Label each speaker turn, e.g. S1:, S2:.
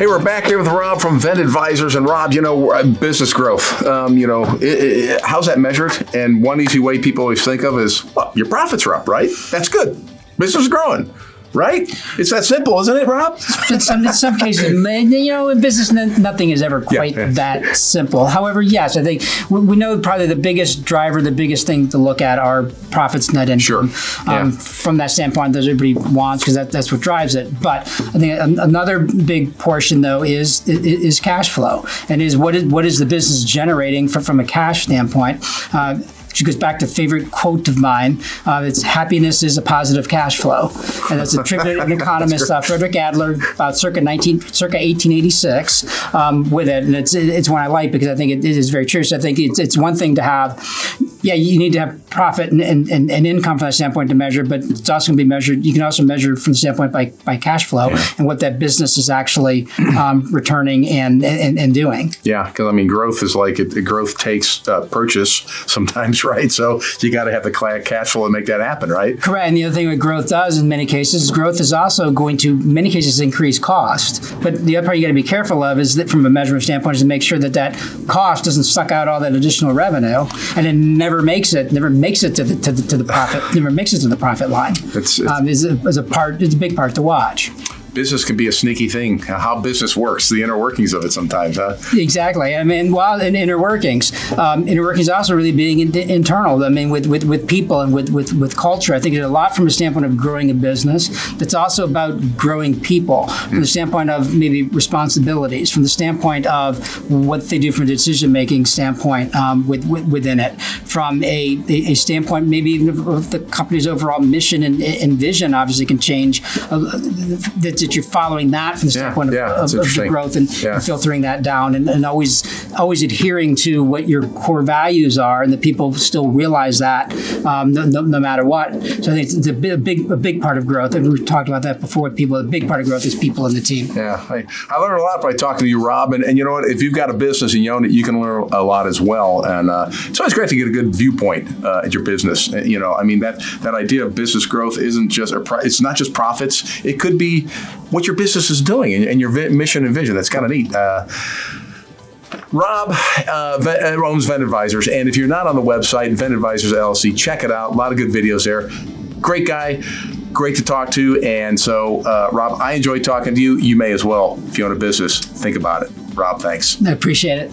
S1: Hey, we're back here with Rob from Vend Advisors. And Rob, business growth, how's that measured? And one easy way people always think of is, well, your profits are up, right? That's good. Business is growing. Right? It's that simple, isn't it, Rob?
S2: In some cases, in business, nothing is ever quite that simple. However, yes, I think we know probably the biggest driver, the biggest thing to look at are profits, net income.
S1: Sure.
S2: From that standpoint, those everybody wants because that's what drives it. But I think another big portion, though, is cash flow, and is what is the business generating from a cash standpoint. Which goes back to a favorite quote of mine. It's happiness is a positive cash flow. And that's attributed to an economist, Frederick Adler, about circa 1886 with it. And it's one I like because I think it is very true. So I think it's one thing to have, you need to have profit and income from that standpoint to measure, but it's also going to be measured. You can also measure from the standpoint by cash flow and what that business is actually returning and doing.
S1: Yeah, because growth is like growth takes purchase sometimes, right? So you got to have the cash flow to make that happen, right?
S2: Correct. And the other thing that growth does in many cases, growth is also going to, in many cases, increase cost. But the other part you got to be careful of is that from a measurement standpoint is to make sure that cost doesn't suck out all that additional revenue and it never makes it to the profit, never makes it to the profit line. It's a big part to watch.
S1: Business can be a sneaky thing. How business works, the inner workings of it sometimes, huh?
S2: Exactly. in inner workings also really being internal. With people and with culture. I think there's a lot from a standpoint of growing a business. That's also about growing people from the standpoint of maybe responsibilities, from the standpoint of what they do from a decision-making standpoint within it, from a standpoint maybe even of the company's overall mission and vision obviously can change. That you're following that from the standpoint of the growth and filtering that down and always adhering to what your core values are and that people still realize that no matter what. So I think it's a big part of growth. And we've talked about that before with people. A big part of growth is people in the team.
S1: Yeah. I learned a lot by talking to you, Rob. And you know what? If you've got a business and you own it, you can learn a lot as well. And it's always great to get a good viewpoint at your business. That idea of business growth isn't just, it's not just profits. It could be what your business is doing and your mission and vision. That's kind of neat. Rob owns Vend Advisors, and if you're not on the website, Vend Advisors LLC, check it out. A lot of good videos there. Great guy, great to talk to, and so, Rob, I enjoyed talking to you. You may as well. If you own a business, think about it. Rob, thanks.
S2: I appreciate it.